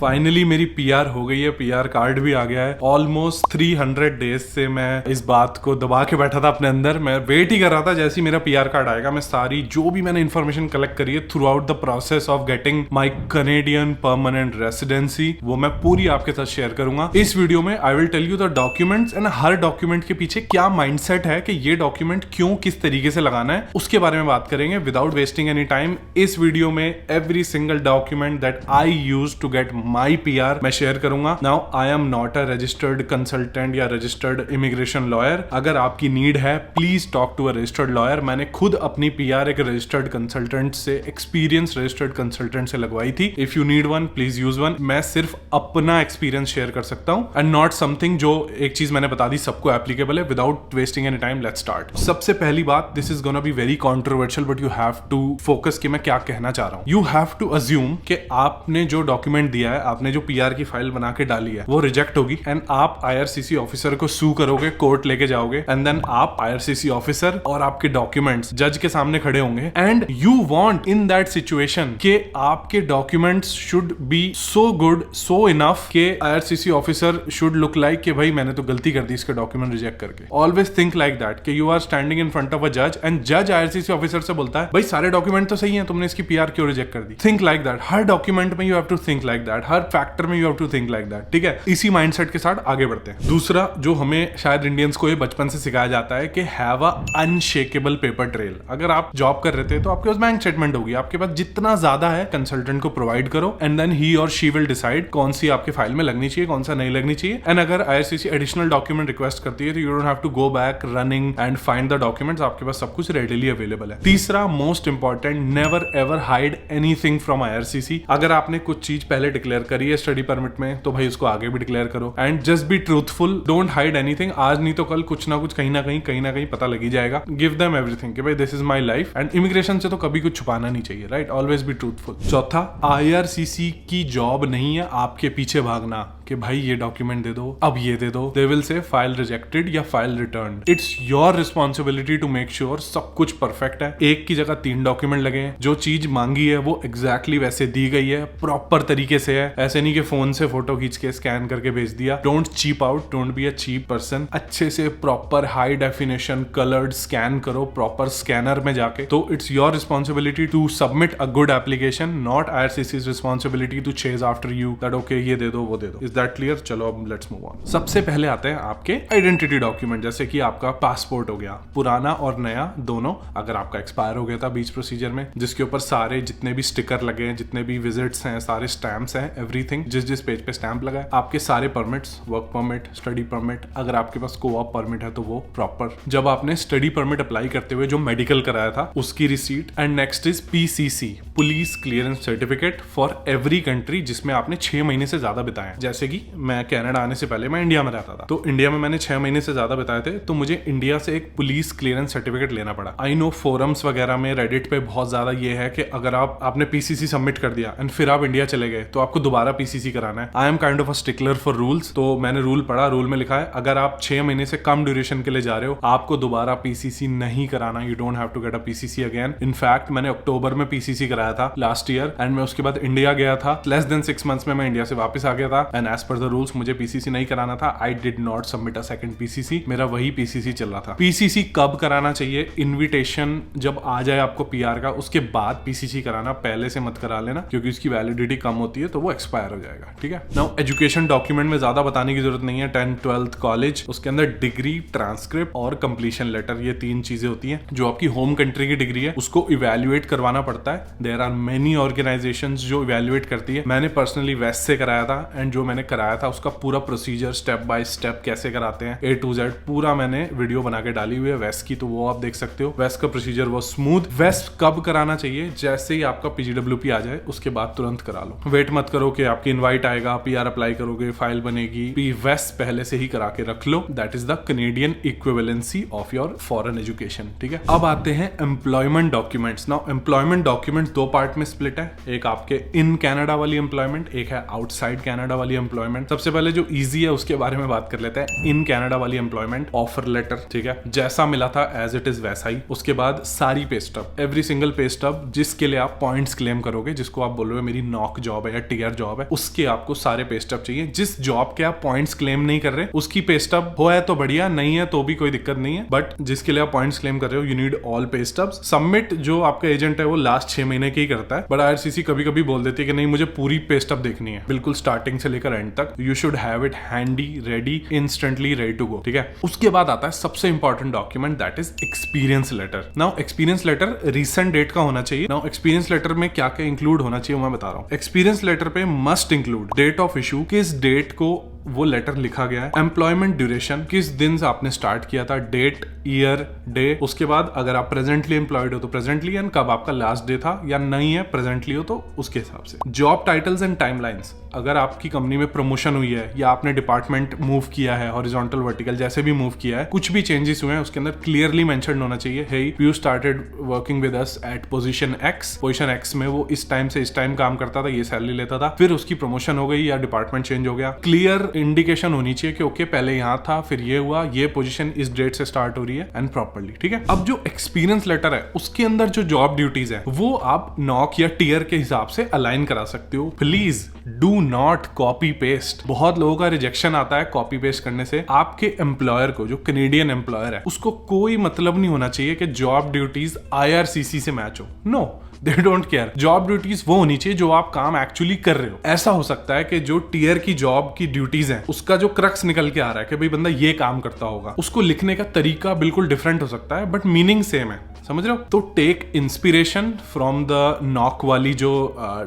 Finally मेरी PR हो गई है, पीआर कार्ड भी आ गया है। ऑलमोस्ट 300 डेज से मैं इस बात को दबा के बैठा था अपने अंदर। मैं वेट ही कर रहा था जैसे ही मेरा पीआर कार्ड आएगा मैं सारी जो भी मैंने इन्फॉर्मेशन कलेक्ट करी है through out the process of getting my Canadian permanent residency, वो मैं पूरी आपके साथ शेयर करूंगा इस वीडियो में। I will tell you the documents and हर डॉक्यूमेंट के पीछे क्या माइंडसेट है कि ये डॉक्यूमेंट क्यों किस तरीके से लगाना है, उसके बारे में बात करेंगे विदाउट वेस्टिंग एनी टाइम। इस वीडियो में every single document that I use to get my PR मैं शेयर करूंगा। Now I am not a registered consultant या रजिस्टर्ड इमिग्रेशन लॉयर। अगर आपकी नीड है please talk to a registered lawyer. मैंने खुद अपनी पीआर एक रजिस्टर्ड कंसल्टेंट से, एक्सपीरियंस रजिस्टर्ड कंसल्टेंट से लगवाई थी। If you need one please use one. मैं सिर्फ अपना एक्सपीरियंस शेयर कर सकता हूं एंड नॉट समथिंग जो एक चीज मैंने बता दी सबको एप्लीकेबल है। Without wasting any time let's start. सबसे पहली बात, this is gonna be very controversial but you have to focus कि मैं क्या कहना चाह रहा हूं। यू हैव टू अज्यूम कि आपने जो डॉक्यूमेंट दिया है, आपने जो पीआर की फाइल बना के डाली है वो रिजेक्ट होगी एंड आप आईआरसीसी ऑफिसर को सू करोगे, कोर्ट लेके जाओगे एंड देन आप आईआरसीसी ऑफिसर और आपके डॉक्यूमेंट्स जज के सामने खड़े होंगे and you want in that situation कि आपके documents should be so good, so enough कि IRCC officer should look like कि भाई मैंने तो गलती कर दी इसके डॉक्यूमेंट रिजेक्ट करके। ऑलवेज थिंक लाइक दैट कि you are standing in front of a जज एंड जज आईआरसीसी ऑफिसर से बोलता है भाई सारे डॉक्यूमेंट तो सही हैं, तुमने इसकी पीआर क्यों रिजेक्ट कर दी। Think like that. हर डॉक्यूमेंट में you have to think like that, हर फैक्टर में you have to think like that. ठीक है, इसी माइंडसेट के साथ आगे बढ़ते हैं। दूसरा जो हमें शायद इंडियंस को ये बचपन से सिखाया जाता है कि have a unshakeable paper trail. अगर आप जॉब कर रहे थे तो आपके पास बैंक स्टेटमेंट होगी, आपके पास जितना ज्यादा है कंसल्टेंट को प्रोवाइड करो एंड देन ही और शी विल डिसाइड कौन सी आपके फाइल में लगनी चाहिए, कौन सा नहीं लगनी चाहिए। एंड अगर आईआरसीसी एडिशनल डॉक्यूमेंट रिक्वेस्ट करती है तो you don't have to go back running and find the documents, आपके पास सब कुछ रेडिली अवेलेबल है। तीसरा most important, never ever hide anything from IRCC. अगर आपने कुछ चीज पहले डिक्लेयर करी है स्टडी परमिट में तो भाई उसको आगे भी डिक्लेयर करो and just be truthful, don't hide anything. आज नहीं तो कल कुछ ना कुछ कहीं ना कहीं पता लग ही जाएगा। गिव देम एवरीथिंग कि भाई this is my life and immigration से तो कभी कुछ छुपाना नहीं चाहिए, राइट? Always be truthful. चौथा, आईआरसीसी की जॉब नहीं है आपके पीछे भागना कि भाई ये डॉक्यूमेंट दे दो, अब ये दे दो। They will say file rejected या file returned. It's your responsibility to make sure सब कुछ परफेक्ट है। एक की जगह 3 डॉक्यूमेंट लगे हैं, जो चीज मांगी है वो एग्जैक्टली वैसे दी गई है, प्रॉपर तरीके से है। ऐसे नहीं कि फोन से फोटो खींच के स्कैन करके भेज दिया। Don't cheap out, don't be a cheap person. अच्छे से proper high definition coloured scan करो प्रॉपर स्कैनर में जाके। तो it's your responsibility to submit a good application, not IRCC's responsibility to chase after you that okay ये दे दो वो दे दो। Is that clear? चलो अब लेट्स मूव ऑन। सबसे पहले आते हैं आपके आइडेंटिटी डॉक्यूमेंट, जैसे कि आपका पासपोर्ट हो गया, पुराना और नया दोनों। अगर आपका एक्सपायर हो गया था बीच प्रोसीजर में, जिसके ऊपर सारे जितने भी स्टिकर लगे हैं, जितने भी विजिट्स हैं, सारे स्टैम्प्स हैं, एवरीथिंग, जिस पेज पे स्टैम्प लगा है, आपके सारे permits, work permit, study permit, अगर आपके पास को-ऑप परमिट है तो वो प्रॉपर। जब आपने स्टडी परमिट अप्लाई करते हुए जो मेडिकल कराया था उसकी receipt. And next is PCC, police clearance certificate for every country जिसमें आपने 6 महीने से ज्यादा बिताए। जैसे कि मैं कनाडा आने से पहले मैं इंडिया में रहता था, तो इंडिया में मैंने 6 महीने से ज्यादा बिताए थे, तो मुझे इंडिया से एक पुलिस क्लियरेंस सर्टिफिकेट लेना पड़ा। आई नो फोरम्स वगैरह में, रेडिट पे बहुत ज्यादा ये है कि अगर आपने पीसीसी सबमिट कर दिया एंड फिर आप इंडिया चले गए तो आपको दोबारा पीसीसी कराना है। I am kind of a stickler for rules, तो मैंने रूल पढ़ा, रूल में लिखा है अगर आप 6 महीने से कम ड्यूरेशन के लिए जा रहे हो आपको दोबारा पीसीसी नहीं कराना। You don't have to get a PCC again. In fact मैंने अक्टूबर में पीसीसी कराया था लास्ट ईयर एंड मैं उसके बाद इंडिया गया था। लेस देन 6 मंथ्स में मैं इंडिया से वापस आ गया था and as per the rules मुझे पीसीसी नहीं कराना था। I did not submit a second PCC, मेरा वही पीसीसी चल रहा था। पीसीसी कब कराना चाहिए? इन्विटेशन जब आ जाए आपको पीआर का उसके बाद पीसीसी कराना, पहले से मत करा लेना क्योंकि उसकी वैलिडिटी कम होती है तो वो एक्सपायर हो जाएगा। ठीक है। नाउ एजुकेशन डॉक्यूमेंट में ज्यादा बताने की जरूरत नहीं है। 10th 12th कॉलेज, उसके अंदर डिग्री, ट्रांसक्रिप्ट और कंप्लीशन लेटर, ये 3 चीजें होती हैं। जो आपकी होम कंट्री की डिग्री है उसको इवेल्युएट करवाना पड़ता है। देयर आर मेनी ऑर्गेनाइजेशंस जो इवेल्युएट करती है। मैंने पर्सनली वेस्ट से कराया था एंड जो मैंने कराया था उसका पूरा प्रोसीजर स्टेप बाय स्टेप कैसे कराते हैं A to Z पूरा मैंने वीडियो बना के डाली हुई है वेस्ट की, तो वो आप देख सकते हो। वेस्ट का प्रोसीजर वो स्मूथ। वेस्ट कब कराना चाहिए? जैसे ही आपका पीजीडब्ल्यूपी आ जाए उसके बाद तुरंत करा लो। वेट मत करो कि आपकी इनवाइट आएगा, पीआर अप्लाई करोगे, फाइल बनेगी। वेस्ट पहले से ही करा के रख लो। That is the Canadian equivalency of your foreign education. ठीक है। अब आते हैं employment documents. Now employment document 2 part में स्प्लिट है। एक आपके इन कनाडा वाली एम्प्लॉयमेंट, एक है आउटसाइड कनाडा वाली एम्प्लॉयमेंट। सबसे पहले जो इजी है उसके बारे में बात कर लेते हैं। इन कनाडा वाली एम्प्लॉयमेंट ऑफर लेटर, ठीक है, जैसा मिला था एज इट इज वैसा ही। उसके बाद सारी pay stub, every single pay stub जिसके लिए आप पॉइंट्स क्लेम करोगे, जिसको आप बोल रहे हो मेरी नॉक जॉब है या टियर पीआर जॉब है उसके आपको सारे पे स्टब चाहिए। जिस जॉब के आप पॉइंट्स क्लेम नहीं कर रहे उसकी पे स्टब हो है तो बढ़िया, नहीं है तो भी कोई दिक्कत नहीं है, बट जिसके लिए आप पॉइंट्स क्लेम कर रहे हो you need all pay stubs. Submit जो आपका एजेंट है वो लास्ट 6 महीने की ही करता है, बट आईआरसीसी कभी कभी बोल देती है कि नहीं मुझे पूरी पे स्टब देखनी है, बिल्कुल स्टार्टिंग से लेकर एंड तक। You should have it handy, ready, instantly ready to go, ठीक है। उसके बाद आता है सबसे important document, that is experience letter. Now experience letter recent date का होना चाहिए। नाउ एक्सपीरियंस लेटर में क्या क्या इंक्लूड होना चाहिए मैं बता रहा हूँ। एक्सपीरियंस लेटर पे must include date of issue, किस डेट को वो लेटर लिखा गया है, एम्प्लॉयमेंट ड्यूरेशन, किस दिन से आपने स्टार्ट किया था, डेट, ईयर, डे, उसके बाद अगर आप प्रेजेंटली एम्प्लॉयड हो तो प्रेजेंटली, एंड कब आपका लास्ट डे था, या नहीं है प्रेजेंटली हो तो उसके हिसाब से। जॉब टाइटल्स एंड टाइमलाइंस, अगर आपकी कंपनी में प्रमोशन हुई है या आपने डिपार्टमेंट मूव किया है, हॉरिजॉन्टल वर्टिकल जैसे भी मूव किया है, कुछ भी चेंजेस हुए हैं उसके अंदर क्लियरली मेंशन होना चाहिए, he you started working with us at position X, position X में वो इस टाइम से इस टाइम काम करता था, ये सैलरी लेता था, फिर उसकी प्रमोशन हो गई या डिपार्टमेंट चेंज हो गया। क्लियर इंडिकेशन होनी चाहिए कि ओके पहले यहाँ था, फिर ये हुआ, ये पोजीशन इस डेट से स्टार्ट हो रही है, एंड प्रॉपर्ली, ठीक है। अब जो एक्सपीरियंस लेटर है उसके अंदर जो जॉब ड्यूटीज है वो आप नॉक या टीयर के हिसाब से अलाइन करा सकते हो। Please do not copy paste. बहुत लोगों का रिजेक्शन आता है कॉपी पेस्ट करने से। आपके एम्प्लॉयर को, जो कैनेडियन एम्प्लॉयर है, उसको कोई मतलब नहीं होना चाहिए कि जॉब ड्यूटीज आईआरसीसी से मैच हो। No, they don't care. Job duties वो होनी चाहिए जो आप काम एक्चुअली कर रहे हो। ऐसा हो सकता है कि जो टीयर की जॉब की ड्यूटीज हैं उसका जो क्रक्स निकल के आ रहा है कि भाई बंदा ये काम करता होगा, उसको लिखने का तरीका बिल्कुल डिफरेंट हो सकता है बट मीनिंग सेम है, समझ रहे हो। तो take inspiration from the NOC वाली जो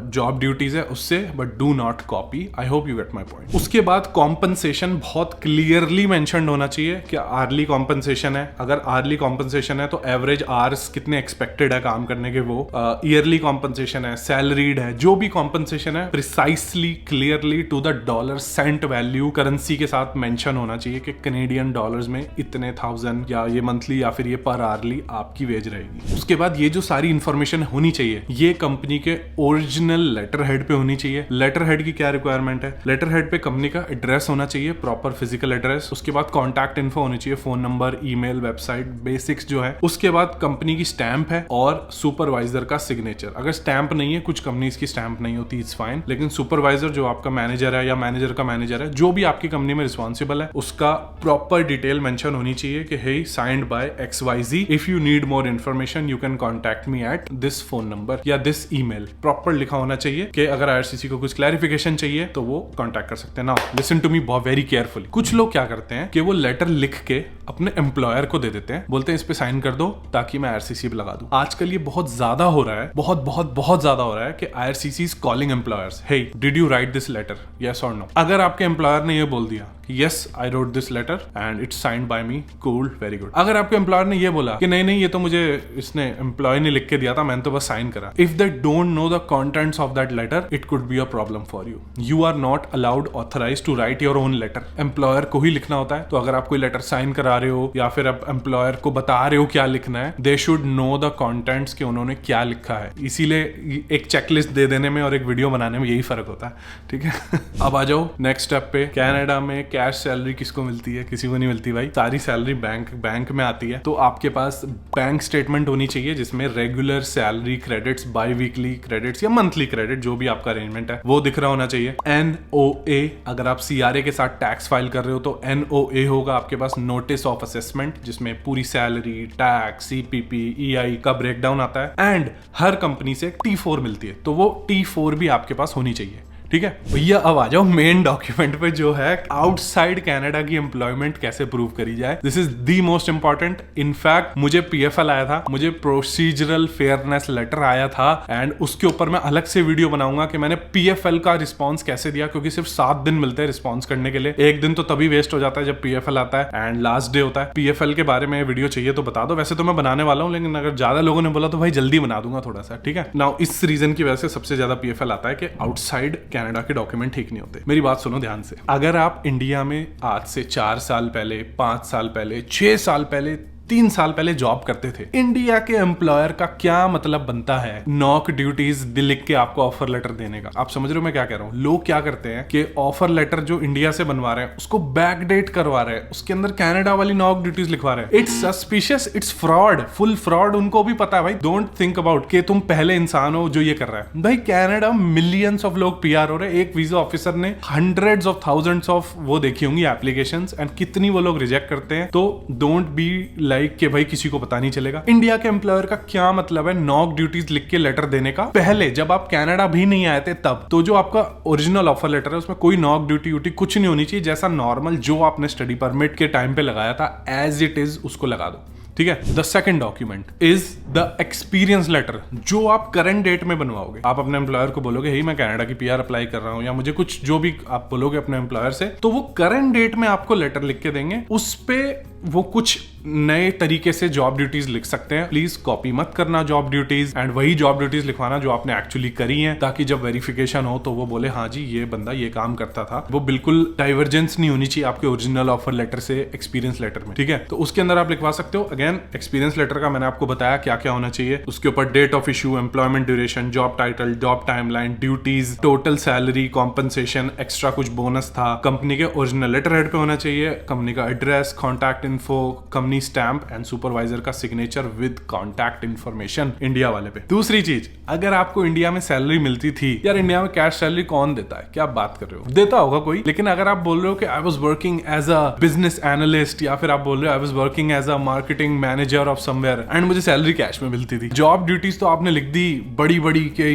जॉब ड्यूटीज है उससे, but do not copy. I hope you get my point. उसके बाद कॉम्पनसेशन बहुत क्लियरली मेंशन्ड होना चाहिए कि आर्ली कॉम्पनसेशन है। अगर आर्ली कॉम्पनसेशन है तो एवरेज आवर्स कितने एक्सपेक्टेड है काम करने के, वो ईयरली कॉम्पनसेशन है, सैलरीड है, जो भी कॉम्पनसेशन है precisely clearly to the dollar cent value currency के साथ मेंशन होना चाहिए कि कैनेडियन डॉलर्स में इतने 1000 या ये मंथली या फिर ये पर आवर्ली आपकी वेज रहेगी। उसके बाद ये जो सारी इंफॉर्मेशन होनी चाहिए ये कंपनी के ओरिजिनल लेटर हेड पे होनी चाहिए। लेटर हेड की क्या रिक्वायरमेंट है? लेटर हेड पे कंपनी का एड्रेस होना चाहिए, प्रॉपर फिजिकल एड्रेस। उसके बाद कॉन्टैक्ट इन्फो होनी चाहिए, phone number, email, website, basics जो है। उसके बाद कंपनी की स्टैंप है और सुपरवाइजर का सिग्नेचर। अगर स्टैंप नहीं है, कुछ कंपनीज की स्टैंप नहीं होती, इट्स फाइन, लेकिन सुपरवाइजर जो आपका मैनेजर है या मैनेजर का मैनेजर है, जो भी आपकी कंपनी में रिस्पॉन्सिबल है, उसका प्रॉपर डिटेल मेंशन होनी चाहिए कि he signed by XYZ, if you need more information you can contact me at this phone number या दिस ईमेल। प्रॉपर लिखा होना चाहिए कि अगर आईआरसीसी को कुछ क्लैरिफिकेशन चाहिए तो वो कॉन्टैक्ट कर सकते हैं। Now listen to me very carefully. कुछ लोग क्या करते हैं कि वो लेटर लिख के अपने एम्प्लॉयर को दे देते हैं, बोलते हैं इस पे साइन कर दो ताकि मैं आईआरसीसी पे लगा दूं। आजकल ये बहुत ज्यादा हो रहा है, बहुत ज्यादा हो रहा है कि IRCC is calling employers, hey did you write this letter, yes और नो। अगर आपके एम्प्लॉयर ने ये बोल दिया yes I wrote this letter and it's signed by me, cool, very good। अगर आपके एम्प्लॉयर ने ये बोला कि नहीं ये तो मुझे इसने एम्प्लॉय ने लिख के दिया था, मैंने तो बस साइन करा, if they don't know the contents of that letter it could be a problem for you। you are not allowed authorized to write your own letter। Employer को ही लिखना होता है। तो अगर आप कोई लेटर साइन करा रहे हो या फिर आप एम्प्लॉयर को बता रहे हो क्या लिखना है, they should know the contents कि उन्होंने क्या लिखा है। इसीलिए एक चेकलिस्ट दे देने में और एक वीडियो बनाने में यही फर्क होता है, ठीक है। अब आ जाओ नेक्स्ट स्टेप पे। कनाडा में कैश सैलरी किसको मिलती है? किसी को नहीं मिलती भाई। सारी सैलरी बैंक में आती है। तो आपके पास बैंक स्टेटमेंट होनी चाहिए जिसमें regular salary credits, by weekly credits या मंथली क्रेडिट, जो भी आपका अरेंजमेंट है वो दिख रहा होना चाहिए। NOA, अगर आप CRA के साथ टैक्स फाइल कर रहे हो तो NOA होगा आपके पास, नोटिस ऑफ असेसमेंट, जिसमें पूरी सैलरी, टैक्स, CPP, EI का ब्रेकडाउन आता है। एंड हर कंपनी से T4 मिलती है, तो वो T4 भी आपके पास होनी चाहिए, ठीक है भैया। अब आ जाओ मेन डॉक्यूमेंट पे, जो है आउटसाइड कनाडा की एम्प्लॉयमेंट कैसे प्रूव करी जाए। This is the most important. In fact मुझे PFL आया था, मुझे प्रोसीजरल फेयरनेस लेटर आया था, एंड उसके ऊपर मैं अलग से वीडियो बनाऊंगा कि मैंने PFL का रिस्पॉन्स कैसे दिया, क्योंकि सिर्फ 7 दिन मिलते हैं रिस्पॉन्स करने के लिए। एक दिन तो तभी वेस्ट हो जाता है जब PFL आता है एंड लास्ट डे होता है। PFL के बारे में वीडियो चाहिए तो बता दो, वैसे तो मैं बनाने वाला हूँ, लेकिन अगर ज्यादा लोगों ने बोला तो भाई जल्दी बना दूंगा थोड़ा सा, ठीक है। नाउ इस रीजन की वजह से सबसे ज्यादा PFL आता है कि आउटसाइड कनाडा के डॉक्यूमेंट ठीक नहीं होते। मेरी बात सुनो ध्यान से। अगर आप इंडिया में आज से 4 साल पहले, 5 साल पहले, 6 साल पहले, 3 साल पहले जॉब करते थे। इंडिया के एम्प्लॉयर का क्या मतलब बनता है नॉक ड्यूटीज लिख के आपको ऑफर लेटर देने का? आप समझ रहे हो मैं क्या कह रहा हूँ? लोग क्या करते हैं कि ऑफर लेटर जो इंडिया से बनवा रहे हैं उसको बैकडेट करवा रहे हैं, उसके अंदर कनाडा वाली नॉक ड्यूटीज लिखवा रहे हैं। It's suspicious, it's fraud, full fraud. उनको भी पता है भाई, डोंट थिंक अबाउट कि तुम पहले इंसान हो जो ये कर रहा है। भाई कनाडा मिलियंस ऑफ लोग पीआर हो रहे हैं। एक वीजा ऑफिसर ने हंड्रेड्स ऑफ थाउजेंड्स ऑफ वो देखी होंगी एप्लीकेशंस, एंड कितनी वो लोग रिजेक्ट करते हैं। तो डोंट बी लाइक कि भाई किसी को पता नहीं चलेगा। इंडिया के एम्प्लॉयर का क्या मतलब है नॉक ड्यूटीज लिख के लेटर देने का? पहले जब आप कनाडा भी नहीं आए थे तब, तो जो आपका ओरिजिनल ऑफर लेटर है उसमें कोई नॉक ड्यूटी कुछ नहीं होनी चाहिए। जैसा नॉर्मल जो आपने स्टडी परमिट के टाइम पे लगाया था एज इट इज उसको लगा दो, ठीक है। The second document is the experience letter, जो आप करंट डेट में बनवाओगे। आप अपने एम्प्लॉयर को बोलोगे हे मैं कनाडा की पीआर अप्लाई कर रहा हूं, या मुझे कुछ जो भी आप बोलोगे अपने एम्प्लॉयर से, तो वो करंट डेट में आपको लेटर लिख के देंगे। उस पे वो कुछ नए तरीके से जॉब ड्यूटीज लिख सकते हैं। प्लीज कॉपी मत करना जॉब ड्यूटीज, एंड वही जॉब ड्यूटीज लिखवाना जो आपने एक्चुअली करी हैं, ताकि जब वेरिफिकेशन हो तो वो बोले हाँ जी ये बंदा ये काम करता था। वो बिल्कुल डाइवर्जेंस नहीं होनी चाहिए आपके ओरिजिनल ऑफर लेटर से एक्सपीरियंस लेटर में, ठीक है। तो उसके अंदर आप लिखवा सकते हो। अगेन एक्सपीरियंस लेटर का मैंने आपको बताया क्या क्या होना चाहिए। उसके ऊपर date of issue, employment duration, job title, job timeline, duties, total salary, compensation, extra कुछ बोनस था, कंपनी के ओरिजिनल लेटर हेड पे होना चाहिए, कंपनी का address, contact info, company stamp and supervisor का signature with contact information India वाले पे। दूसरी चीज, अगर आपको इंडिया में सैलरी मिलती थी, यार इंडिया में कैश सैलरी कौन देता है? क्या बात कर रहे हो? देता होगा कोई, लेकिन अगर आप बोल रहे हो कि I was working as a business analyst, या फिर आप बोल रहे हो I was working as a marketing manager of somewhere and मुझे सैलरी कैश में मिलती थी। जॉब ड्यूटीज तो आपने लिख दी बड़ी बड़ी के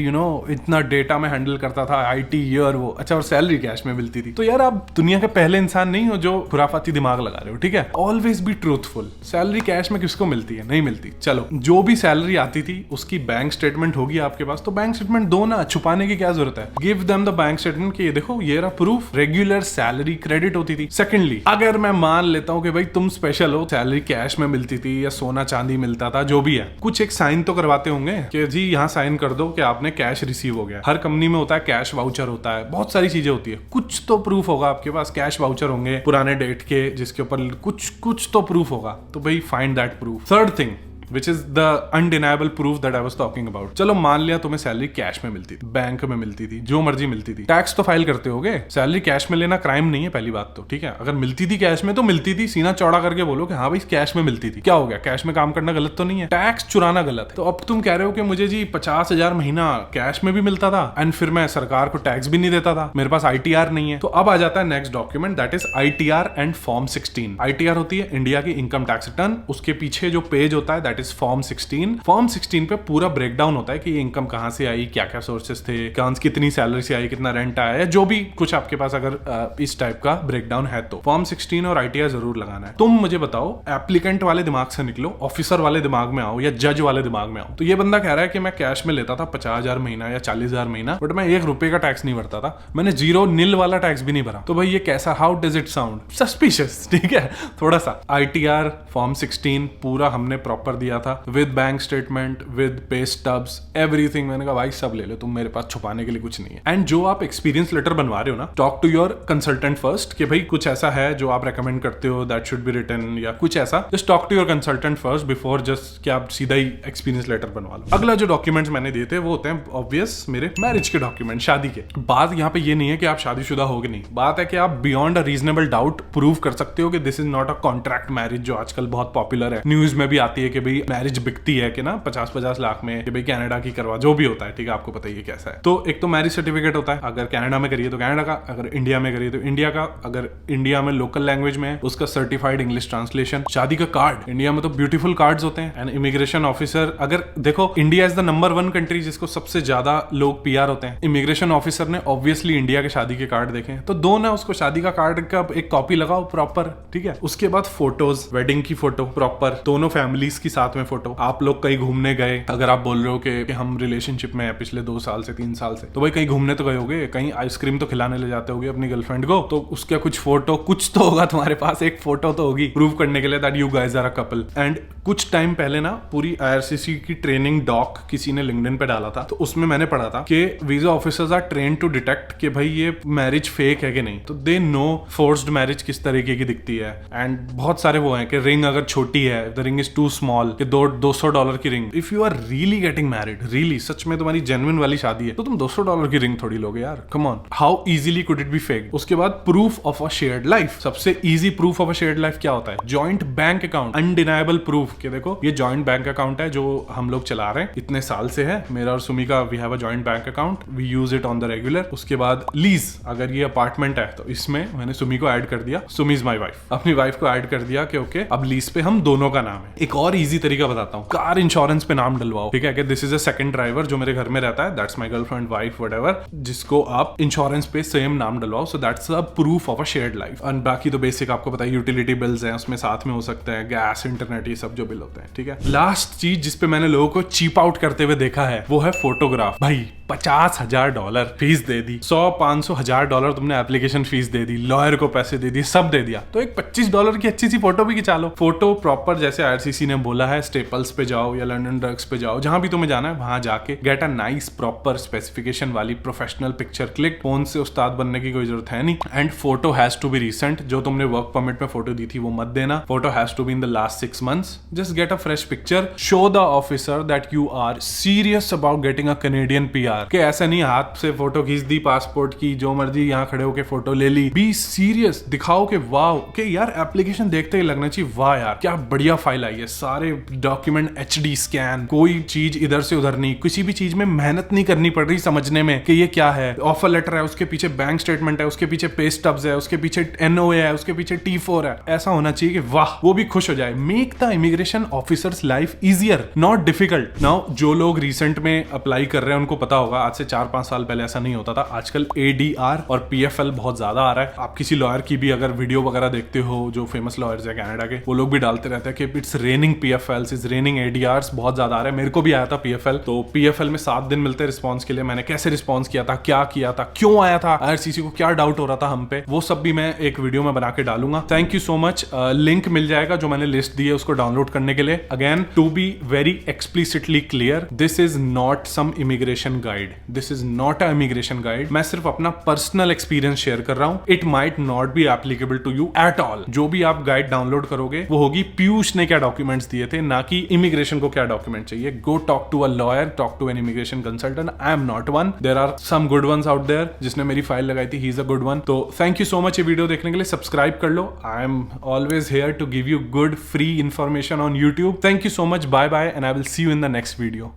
इतना डेटा में हैंडल करता था, आईटी ईयर वो, अच्छा, और सैलरी कैश में मिलती थी। तो यार आप दुनिया के पहले इंसान नहीं हो जो खुराफाती दिमाग लगा रहे हो, ठीक है। Always be truthful. Salary cash में किसको मिलती है? नहीं मिलती। चलो, जो भी सैलरी आती थी उसकी बैंक स्टेटमेंट होगी आपके पास, तो बैंक स्टेटमेंट दो ना, छुपाने की क्या जरूरत है? Give them the bank statement कि ये देखो ये रहा प्रूफ, रेगुलर सैलरी क्रेडिट होती थी। सेकेंडली, अगर मैं मान लेता हूं कि भाई तुम स्पेशल हो, सैलरी कैश में मिलती थी या सोना चांदी मिलता था, जो भी है, कुछ एक साइन तो करवाते होंगे कि जी यहाँ साइन कर दो कि आपने कैश रिसीव हो गया। हर कंपनी में होता है कैश वाउचर होता है, बहुत सारी चीजें होती है, कुछ तो प्रूफ होगा आपके पास। कैश वाउचर होंगे पुराने डेट के जिसके ऊपर कुछ तो प्रूफ होगा। तो भाई find that proof. Third thing, which is the undeniable proof that I was talking about. चलो मान लिया तुम्हें सैलरी कैश में मिलती थी, बैंक में मिलती थी, जो मर्जी मिलती थी, टैक्स तो फाइल करते होगे। सैलरी कैश में लेना क्राइम नहीं है, पहली बात तो, ठीक है। अगर मिलती थी कैश में तो मिलती थी, सीना चौड़ा करके बोलो कि हाँ भाई कैश में मिलती थी, क्या हो गया? कैश में काम करना गलत तो नहीं है? टैक्स चुराना गलत है। तो अब तुम कह रहे हो कि मुझे जी 50,000 महीना कैश में भी मिलता था एंड फिर मैं सरकार को टैक्स भी नहीं देता था, मेरे पास ITR नहीं है। तो अब आ जाता है next document, that is ITR and form 16। ITR होती है इंडिया की इनकम टैक्स रिटर्न, उसके पीछे जो पेज होता है दैट इज फॉर्म 16। फॉर्म 16 पे पूरा ब्रेकडाउन होता है कि ये इनकम कहां से आई, क्या क्या सोर्सेस थे, कितनी सैलरी से आई, कितना रेंट आया, जो भी कुछ आपके पास अगर इस टाइप का ब्रेकडाउन है तो फॉर्म 16 और ITR जरूर लगाना है। तुम मुझे बताओ, एप्लीकेंट वाले दिमाग से निकलो, ऑफिसर वाले दिमाग में आओ या जज वाले दिमाग में आओ। तो ये बंदा कह रहा है कि मैं कैश में लेता था 50,000 महीना या 40,000 महीना, बट मैं ₹1 का टैक्स नहीं भरता था, मैंने नील वाला टैक्स भी नहीं भरा। तो भाई ये कैसा, how does it sound? Suspicious, ठीक है, थोड़ा सा। ITR फॉर्म 16 पूरा हमने प्रॉपर दिया था with bank statement, with pay stubs, everything. मैंने कहा भाई सब ले लो तुम, मेरे पास छुपाने के लिए कुछ नहीं है। एंड जो आप एक्सपीरियंस लेटर बनवा रहे हो ना, talk to your consultant first कि भाई कुछ ऐसा है जो आप रेकमेंड करते हो दैट शुड बी रिटन, या कुछ ऐसा। Just talk to your consultant first before just कि आप सीधा ही एक्सपीरियंस लेटर बनवा लो। अगला जो डॉक्यूमेंट्स मैंने दिए थे वो होते हैं ऑब्वियस मेरे मैरिज के डॉक्यूमेंट, शादी के। बात यहाँ पे ये नहीं है कि आप शादीशुदा हो कि नहीं, बात है कि आप beyond a reasonable doubt prove कर सकते हो कि this is not a contract marriage, जो आजकल बहुत पॉपुलर है, न्यूज में भी आती है कि भाई मैरिज बिकती है कि ना 50-50 लाख में, कि भाई कनाडा की करवा, जो भी होता है, ठीक है, आपको पता ही है कैसा है। तो एक तो मैरिज सर्टिफिकेट होता है, अगर कनाडा में करिए तो कनाडा का, अगर इंडिया में करिए तो इंडिया का, अगर इंडिया में लोकल लैंग्वेज में है उसका सर्टिफाइड इंग्लिश ट्रांसलेशन, शादी का कार्ड, इंडिया में तो ब्यूटीफुल कार्ड्स होते हैं, एंड इमिग्रेशन ऑफिसर, अगर देखो India is the number 1 country जिसको सबसे ज्यादा लोग PR होते हैं, इमिग्रेशन ऑफिसर ने ऑब्वियसली इंडिया के शादी के कार्ड देखे, तो दो ना उसको शादी का कार्ड का एक कॉपी लगाओ प्रॉपर, ठीक है। उसके बाद फोटोज, वेडिंग की फोटो प्रॉपर, दोनों फैमिलीज की साथ साथ में फोटो। आप लोग कहीं घूमने गए, अगर आप बोल रहे हो कि हम रिलेशनशिप में है पिछले 2 साल से 3 साल से, तो भाई कहीं घूमने तो गए होगे, कहीं आइसक्रीम तो खिलाने ले जाते होगे अपनी गर्लफ्रेंड को, तो उसका कुछ फोटो, कुछ तो होगा तुम्हारे पास, एक फोटो तो होगी प्रूव करने के लिए that you guys are a couple. And कुछ टाइम पहले ना पूरी IRCC की ट्रेनिंग डॉक किसी ने लिंक्डइन पे डाला था, तो उसमें मैंने पढ़ा था कि visa officers are train to detect कि भाई ये मैरिज फेक है कि नहीं, तो दे नो फोर्स्ड मैरिज किस तरीके की दिखती है। एंड बहुत सारे वो हैं कि रिंग अगर छोटी है, the ring is too small, कि $200 की ring, if you are really getting married, really सच में तुम्हारी जेन्युइन वाली शादी है, तो तुम $200 की रिंग थोड़ी लोगे यार, come on, how easily could it be fake. उसके बाद proof of a shared life, सबसे easy proof of a shared life क्या होता है? Joint bank account, undeniable proof कि देखो ये जॉइंट बैंक अकाउंट है जो हम लोग चला रहे हैं, इतने साल से है, मेरा और सुमी का, we have a joint bank account, we use it on the regular. उसके बाद लीज, अगर ये अपार्टमेंट है तो इसमें मैंने सुमी को ऐड कर दिया, सुमी इज माई वाइफ, अपनी वाइफ को ऐड कर दिया कि ओके अब लीज पे हम दोनों का नाम है। एक और इजी तरीका बताता हूँ, कार इंश्योरेंस पे नाम डलवाओ, ठीक है, कि this is a second driver जो मेरे घर में रहता है, that's my girlfriend, wife, whatever, जिसको आप इंश्योरेंस पे सेम नाम डलवाओ, so that's a proof of a shared life. और बाकी तो बेसिक आपको पता है, यूटिलिटी बिल्स हैं उसमें साथ में हो सकते हैं, गैस, इंटरनेट, ये सब जो बिल होते हैं, ठीक है। लास्ट चीज जिसपे मैंने लोगों को चीप आउट करते हुए देखा है वो है फोटोग्राफ। भाई $50,000 फीस दे दी, $100-500-1000 तुमने एप्लीकेशन फीस दे दी, लॉयर को पैसे दे दिए, सब दे दिया, तो एक $25 की अच्छी सी फोटो भी खिंचा लो। फोटो प्रॉपर जैसे IRCC ने बोला है, स्टेपल्स पे जाओ या लंदन ड्रग्स पे जाओ, जहां भी तुम्हें जाना है वहां जाके get a nice proper specification वाली प्रोफेशनल पिक्चर क्लिक। फोन से उस्ताद बनने की कोई जरूरत है नहीं। And photo has to be recent, जो तुमने वर्क परमिट में फोटो दी थी वो मत देना। Photo has to be in the last 6 months। Just get a fresh picture, show the officer that you are serious about getting a Canadian PR, कि ऐसा नहीं हाथ से फोटो खींच दी पासपोर्ट की, जो मर्जी यहाँ खड़े होके फोटो ले ली। बी सीरियस, दिखाओ कि वाह, कि यार एप्लीकेशन देखते ही लगना चाहिए वाह यार क्या बढ़िया फाइल आई है, सारे डॉक्यूमेंट HD स्कैन, कोई चीज इधर से उधर नहीं, किसी भी चीज में मेहनत नहीं करनी पड़ रही समझने में कि ये क्या है। ऑफर लेटर है, उसके पीछे बैंक स्टेटमेंट है, उसके पीछे पे स्टब्स है, उसके पीछे NOA है, उसके पीछे T4 है। ऐसा होना चाहिए कि वाह, वो भी खुश हो जाए। Make the immigration officers life easier, not difficult. Now जो लोग रिसेंट में अप्लाई कर रहे हैं उनको पता होगा, आज से 4-5 साल पहले ऐसा नहीं होता था। आजकल ADR और PFL बहुत ज्यादा आ रहा है। आप किसी लॉयर की भी अगर वीडियो वगैरह देखते हो, जो फेमस लॉयर्स है कनाडा के, वो लोग भी डालते रहते हैं कि it's raining PFLs, it's raining ADRs, बहुत ज्यादा आ रहा है। मेरे को भी आया था PFL, तो PFL में 7 दिन मिलते हैं रिस्पॉन्स के लिए। मैंने कैसे रिस्पॉन्स किया था, क्या किया था, क्यों आया था, IRCC को क्या डाउट हो रहा था हम पे, वो सब भी मैं एक वीडियो में बना के डालूंगा। Thank you so much. Link मिल जाएगा जो मैंने लिस्ट दी है उसको डाउनलोड करने के लिए। Again to be very explicitly clear, this is not some immigration guide, this is not a immigration guide. मैं सिर्फ अपना पर्सनल एक्सपीरियंस शेयर कर रहा हूं। It might not be applicable to you at all. जो भी आप गाइड डाउनलोड करोगे वो होगी पीयूष ने क्या डॉक्यूमेंट्स दिए थे, ना कि इमिग्रेशन को क्या डॉक्यूमेंट चाहिए। Go talk to a lawyer, talk to an immigration consultant. I am not one, there are some good ones out there. जिसने मेरी फाइल लगाई थी, he is a good one. तो थैंक यू सो मच ये video देखने के लिए। Subscribe कर लो। I am always here to give you good free information on YouTube. Thank you so much. Bye bye, and I will see you in the next video.